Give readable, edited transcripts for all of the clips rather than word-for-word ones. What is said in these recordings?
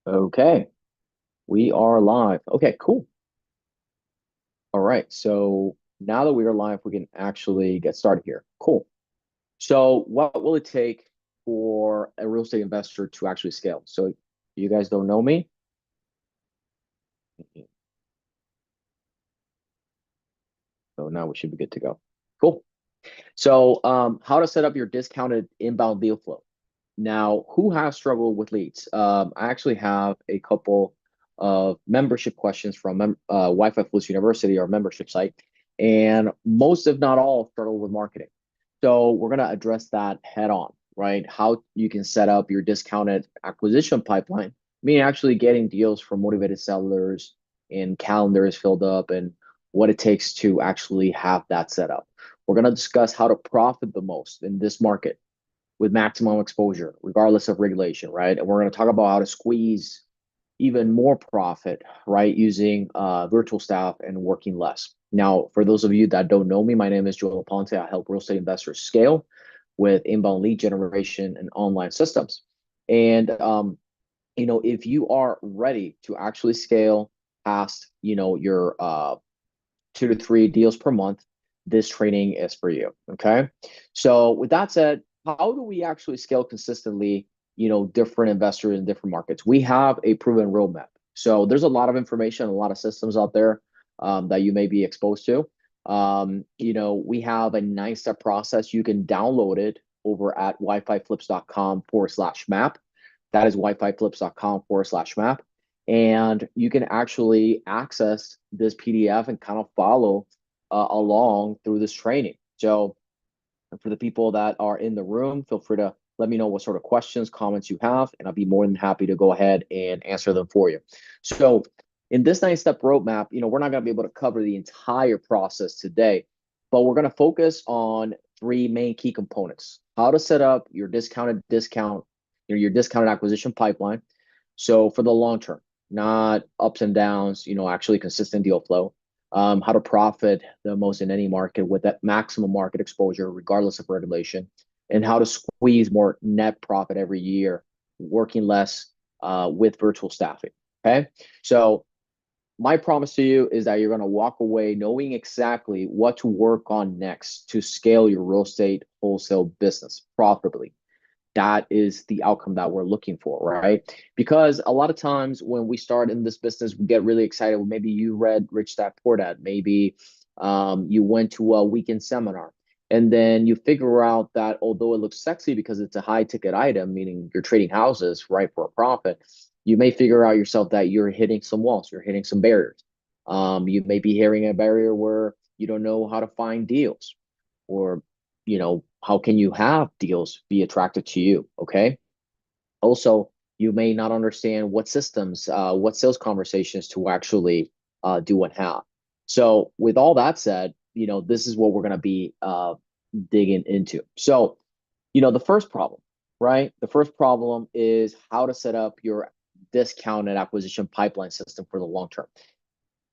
Okay, we are live. Okay, cool. All right, so now that we are live, we can actually get started here. Cool. So, what will it take for a real estate investor to actually scale? So, you guys don't know me? So now we should be good to go. Cool. So, how to set up your discounted inbound deal flow. Now, who has struggled with leads? I actually have a couple of membership questions from Wi-Fi Plus University, our membership site, and most, if not all, struggle with marketing. So we're gonna address that head on, right? How you can set up your discounted acquisition pipeline, meaning actually getting deals from motivated sellers and calendars filled up, and what it takes to actually have that set up. We're gonna discuss how to profit the most in this market with maximum exposure, regardless of regulation, right? And we're going to talk about how to squeeze even more profit, right, using virtual staff and working less. Now, for those of you that don't know me, my name is Joel Ponte. I help real estate investors scale with inbound lead generation and online systems. And if you are ready to actually scale past, your 2 to 3 deals per month, this training is for you. Okay. So with that said, how do we actually scale consistently, different investors in different markets? We have a proven roadmap. So there's a lot of information, a lot of systems out there that you may be exposed to. We have a 9 step process. You can download it over at wififlips.com/map. That is wififlips.com/map. And you can actually access this PDF and kind of follow along through this training. So for the people that are in the room, feel free to let me know what sort of questions, comments you have, and I'll be more than happy to go ahead and answer them for you. So in this 9 step roadmap, we're not going to be able to cover the entire process today, but we're going to focus on 3 main key components: how to set up your your discounted acquisition pipeline. So for the long term, not ups and downs, actually consistent deal flow. How to profit the most in any market with that maximum market exposure, regardless of regulation, and how to squeeze more net profit every year, working less with virtual staffing. Okay. So my promise to you is that you're going to walk away knowing exactly what to work on next to scale your real estate wholesale business profitably. That is the outcome that we're looking for, right? Because a lot of times when we start in this business, we get really excited. Maybe you read Rich Dad Poor Dad. Maybe you went to a weekend seminar, and then you figure out that although it looks sexy because it's a high ticket item, meaning you're trading houses, right, for a profit, you may figure out yourself that you're hitting some walls, you're hitting some barriers. You may be hitting a barrier where you don't know how to find deals, or how can you have deals be attracted to you? Okay. Also, you may not understand what systems, what sales conversations to actually do and have. So with all that said, this is what we're going to be digging into. So the first problem, right? The first problem is how to set up your discounted acquisition pipeline system for the long term.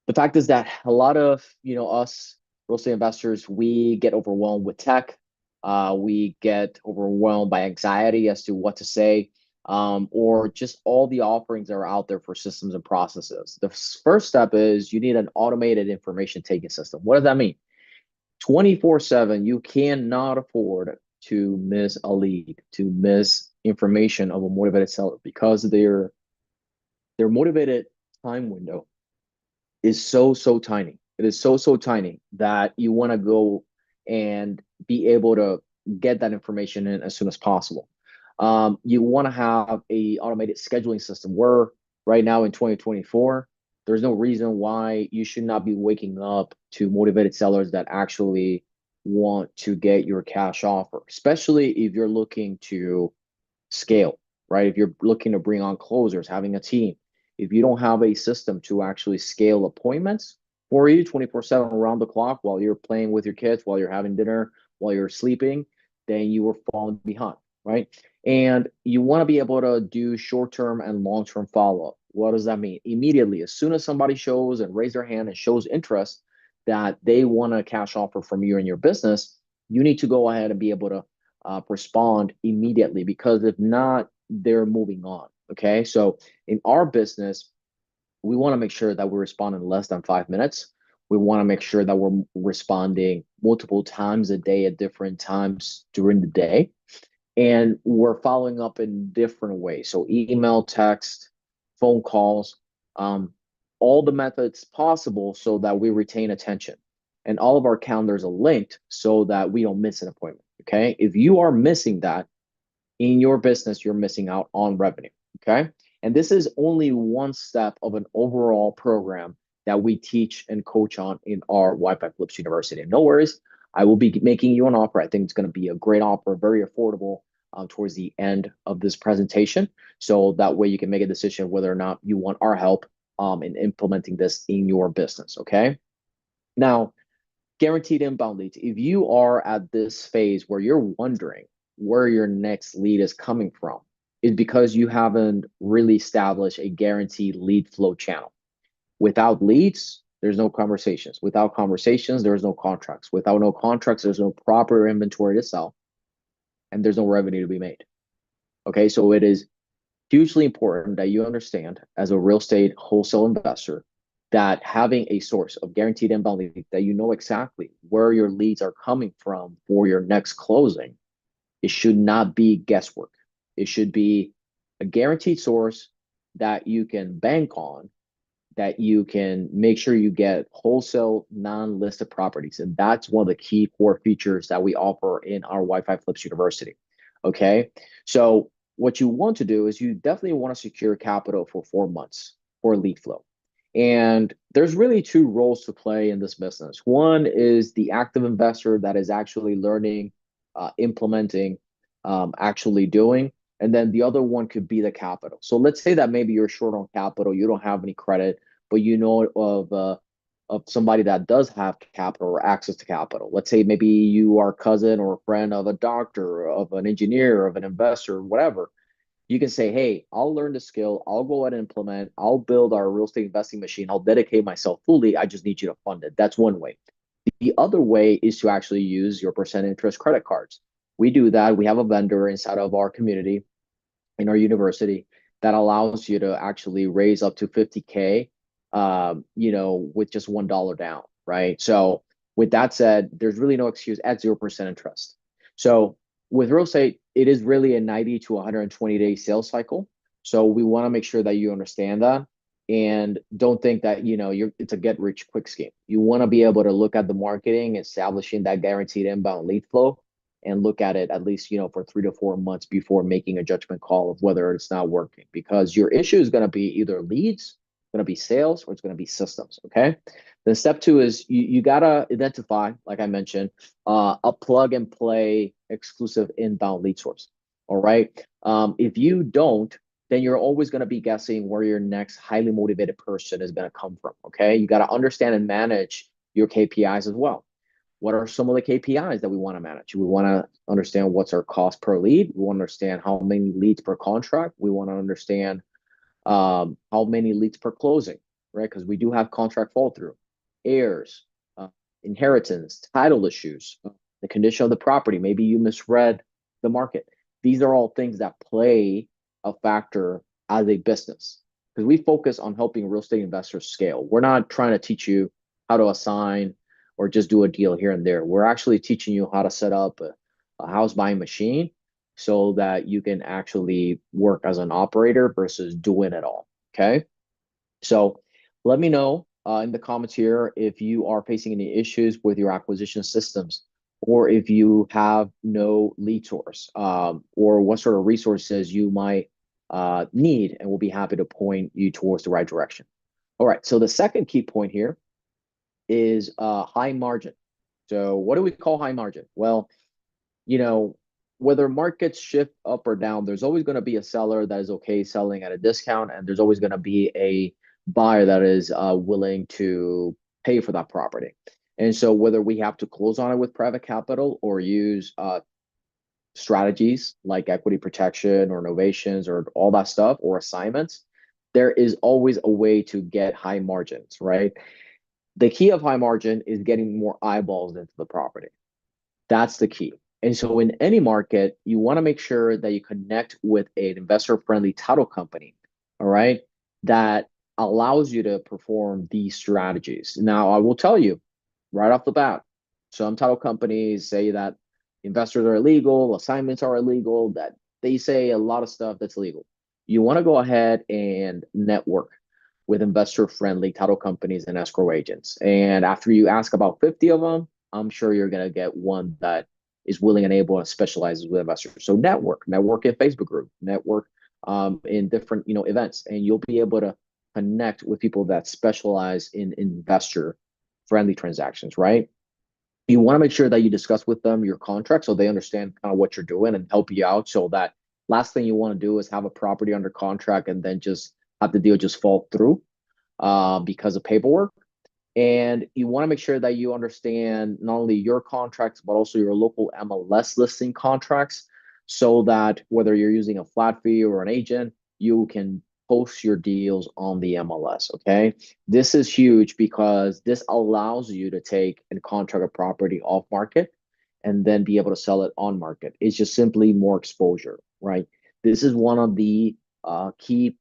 The fact is that a lot of us real estate investors, we get overwhelmed with tech. We get overwhelmed by anxiety as to what to say, or just all the offerings that are out there for systems and processes. The first step is you need an automated information taking system. What does that mean? 24/7, you cannot afford to miss a lead, to miss information of a motivated seller, because their motivated time window is so tiny. It is so tiny that you want to go and be able to get that information in as soon as possible. You want to have a automated scheduling system where right now in 2024, there's no reason why you should not be waking up to motivated sellers that actually want to get your cash offer, especially if you're looking to scale, right? If you're looking to bring on closers, having a team, if you don't have a system to actually scale appointments for you 24/7 around the clock while you're playing with your kids, while you're having dinner, while you're sleeping, then you are falling behind, right? And you want to be able to do short-term and long-term follow-up. What does that mean? Immediately, as soon as somebody shows and raise their hand and shows interest that they want a cash offer from you and your business, you need to go ahead and be able to respond immediately, because if not, they're moving on. Okay. So in our business, we want to make sure that we respond in less than 5 minutes. We want to make sure that we're responding multiple times a day at different times during the day. And we're following up in different ways. So email, text, phone calls, um, all the methods possible so that we retain attention. And all of our calendars are linked so that we don't miss an appointment. Okay. If you are missing that in your business, you're missing out on revenue. Okay. And this is only one step of an overall program that we teach and coach on in our Wi-Fi Flips University. And no worries, I will be making you an offer. I think it's going to be a great offer, very affordable towards the end of this presentation. So that way you can make a decision whether or not you want our help in implementing this in your business. Okay. Now, guaranteed inbound leads. If you are at this phase where you're wondering where your next lead is coming from, is because you haven't really established a guaranteed lead flow channel. Without leads, there's no conversations. Without conversations, there's no contracts. Without no contracts, there's no proper inventory to sell, and there's no revenue to be made. Okay, so it is hugely important that you understand as a real estate wholesale investor that having a source of guaranteed inbound lead that you know exactly where your leads are coming from for your next closing, it should not be guesswork. It should be a guaranteed source that you can bank on, that you can make sure you get wholesale non-listed properties. And that's one of the key core features that we offer in our Wi-Fi Flips University. Okay. So what you want to do is you definitely want to secure capital for 4 months for lead flow. And there's really two roles to play in this business. One is the active investor that is actually learning, implementing, actually doing. And then the other one could be the capital. So let's say that maybe you're short on capital, you don't have any credit, but you know of somebody that does have capital or access to capital. Let's say maybe you are a cousin or a friend of a doctor, of an engineer, of an investor, whatever. You can say, hey, I'll learn the skill, I'll go ahead and implement, I'll build our real estate investing machine, I'll dedicate myself fully. I just need you to fund it. That's one way. The other way is to actually use your percent interest credit cards. We do that. We have a vendor inside of our community in our university that allows you to actually raise up to 50K, with just $1 down, right? So with that said, there's really no excuse at 0% interest. So with real estate, it is really a 90 to 120 day sales cycle. So we want to make sure that you understand that and don't think that it's a get rich quick scheme. You want to be able to look at the marketing, establishing that guaranteed inbound lead flow, and look at it at least for 3 to 4 months before making a judgment call of whether it's not working, because your issue is going to be either leads, going to be sales, or it's going to be systems. Okay. Then step two is you got to identify, like I mentioned, a plug and play exclusive inbound lead source. All right. If you don't, then you're always going to be guessing where your next highly motivated person is going to come from. Okay. You got to understand and manage your KPIs as well. What are some of the KPIs that we want to manage? We want to understand what's our cost per lead. We want to understand how many leads per contract. We want to understand how many leads per closing, right? Because we do have contract fall through, heirs, inheritance, title issues, the condition of the property. Maybe you misread the market. These are all things that play a factor as a business, because we focus on helping real estate investors scale. We're not trying to teach you how to assign or just do a deal here and there. We're actually teaching you how to set up a house buying machine so that you can actually work as an operator versus doing it all. Okay. So let me know in the comments here if you are facing any issues with your acquisition systems, or if you have no lead source, or what sort of resources you might need, and we'll be happy to point you towards the right direction. All right. So the second key point here is high margin. So what do we call high margin? Well, whether markets shift up or down, there's always going to be a seller that is okay selling at a discount, and there's always going to be a buyer that is willing to pay for that property. And so whether we have to close on it with private capital or use strategies like equity protection or novations or all that stuff, or assignments, there is always a way to get high margins, right? The key of high margin is getting more eyeballs into the property. That's the key. And so in any market, you want to make sure that you connect with an investor-friendly title company, all right, that allows you to perform these strategies. Now, I will tell you right off the bat, some title companies say that investors are illegal, assignments are illegal, that they say a lot of stuff that's illegal. You want to go ahead and network with investor-friendly title companies and escrow agents. And after you ask about 50 of them, I'm sure you're going to get one that is willing and able and specializes with investors. So network in Facebook group, network in different events, and you'll be able to connect with people that specialize in investor friendly transactions, right? You want to make sure that you discuss with them your contract so they understand kind of what you're doing and help you out. So that last thing you want to do is have a property under contract and then just have the deal just fall through because of paperwork. And you want to make sure that you understand not only your contracts, but also your local MLS listing contracts so that whether you're using a flat fee or an agent, you can post your deals on the MLS. Okay. This is huge because this allows you to take and contract a property off market and then be able to sell it on market. It's just simply more exposure, right? This is one of the key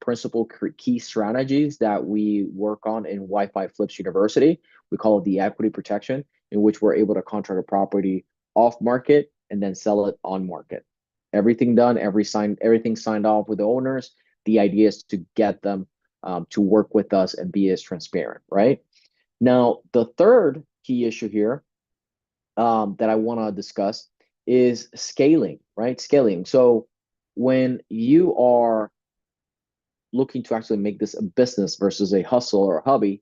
strategies that we work on in Wi-Fi Flips University. We call it the equity protection, in which we're able to contract a property off market and then sell it on market. Everything done, everything signed off with the owners. The idea is to get them to work with us and be as transparent, right? Now, the third key issue here that I want to discuss is scaling, right? Scaling. So when you are looking to actually make this a business versus a hustle or a hobby,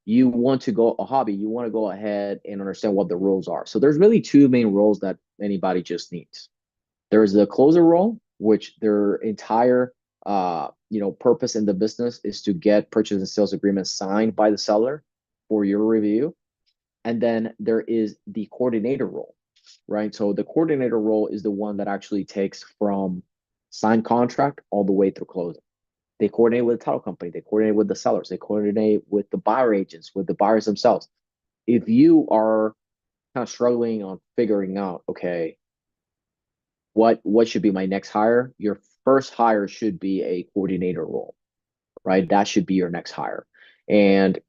you want to go ahead and understand what the roles are. So there's really two main roles that anybody just needs. There's the closer role, which their entire purpose in the business is to get purchase and sales agreements signed by the seller for your review. And then there is the coordinator role, right? So the coordinator role is the one that actually takes from signed contract all the way through closing. They coordinate with the title company. They coordinate with the sellers. They coordinate with the buyer agents, with the buyers themselves. If you are kind of struggling on figuring out, okay, what should be my next hire? Your first hire should be a coordinator role, right? That should be your next hire. And,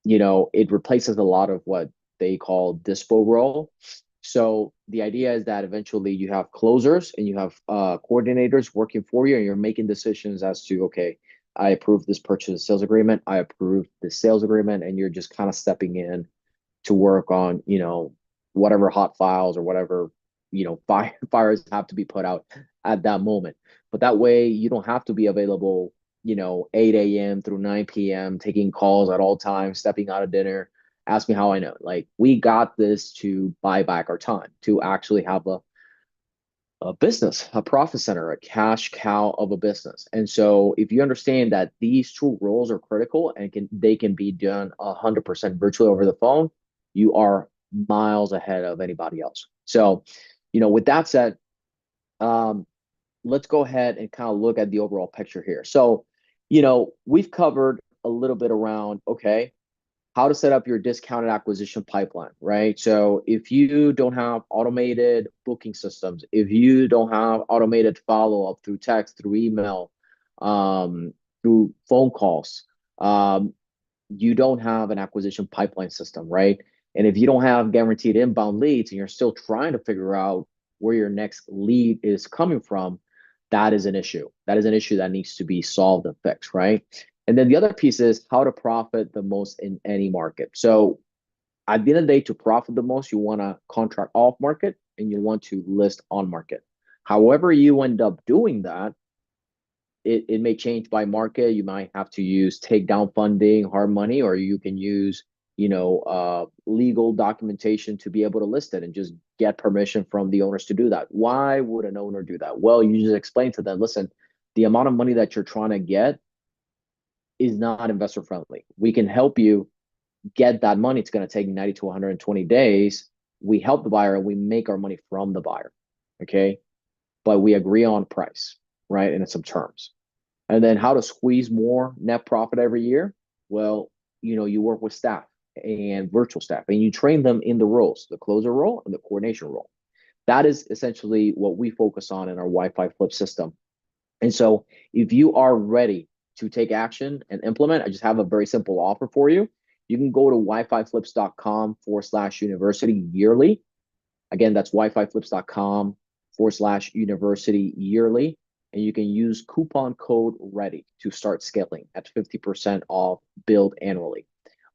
it replaces a lot of what they call dispo role. So the idea is that eventually you have closers and you have coordinators working for you, and you're making decisions as to, okay, I approve this purchase and sales agreement. I approve the sales agreement, and you're just kind of stepping in to work on, whatever hot files or whatever, fires have to be put out at that moment. But that way you don't have to be available, 8 a.m. through 9 p.m., taking calls at all times, stepping out of dinner. Ask me how I know. Like, we got this to buy back our time, to actually have a business, a profit center, a cash cow of a business. And so if you understand that these two roles are critical and they can be done 100% virtually over the phone, you are miles ahead of anybody else. So, with that said, let's go ahead and kind of look at the overall picture here. So, we've covered a little bit around, okay, how to set up your discounted acquisition pipeline, right? So if you don't have automated booking systems, if you don't have automated follow-up through text, through email, through phone calls, you don't have an acquisition pipeline system, right? And if you don't have guaranteed inbound leads and you're still trying to figure out where your next lead is coming from, that is an issue. That is an issue that needs to be solved and fixed, right? And then the other piece is how to profit the most in any market. So at the end of the day, to profit the most, you want to contract off market and you want to list on market. However you end up doing that, it may change by market. You might have to use takedown funding, hard money, or you can use, legal documentation to be able to list it and just get permission from the owners to do that. Why would an owner do that? Well, you just explain to them, listen, the amount of money that you're trying to get is not investor friendly. We can help you get that money. It's going to take 90 to 120 days. We help the buyer and we make our money from the buyer. Okay. But we agree on price, right? And some terms. And then how to squeeze more net profit every year? Well, you work with staff and virtual staff and you train them in the roles, the closer role and the coordination role. That is essentially what we focus on in our Wi-Fi flip system. And so if you are ready to take action and implement, I just have a very simple offer for you. You can go to wififlips.com/university yearly. Again, that's wififlips.com/university yearly. And you can use coupon code READY to start scaling at 50% off build annually.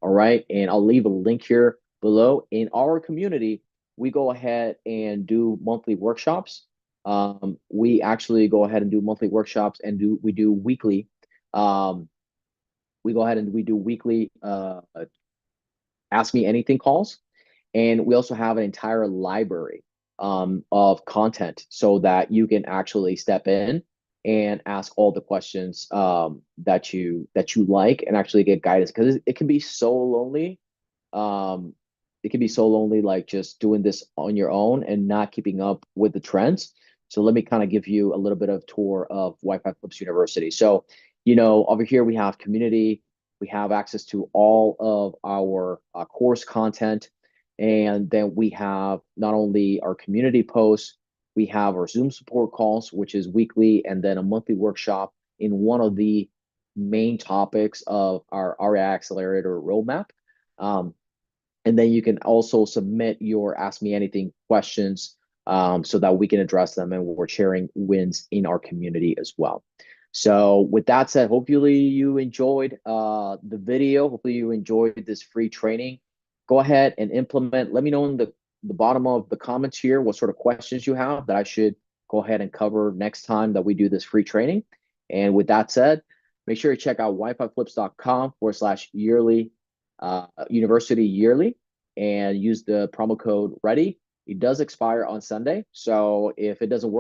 All right. And I'll leave a link here below. In our community, we go ahead and do monthly workshops. We actually go ahead and do monthly workshops and we do weekly. We go ahead and we do weekly Ask Me Anything calls. And we also have an entire library of content so that you can actually step in and ask all the questions that you like and actually get guidance, because it can be so lonely. It can be so lonely, like just doing this on your own and not keeping up with the trends. So let me kind of give you a little bit of tour of Wi-Fi Flips University. So, over here we have community, we have access to all of our course content, and then we have not only our community posts, we have our Zoom support calls, which is weekly, and then a monthly workshop in one of the main topics of our REI Accelerator roadmap. And then you can also submit your Ask Me Anything questions so that we can address them, and we're sharing wins in our community as well. So with that said, hopefully you enjoyed the video. Hopefully you enjoyed this free training. Go ahead and implement. Let me know in the bottom of the comments here what sort of questions you have that I should go ahead and cover next time that we do this free training. And with that said, make sure you check out wififlips.com/yearly university yearly and use the promo code READY. It does expire on Sunday. So if it doesn't work,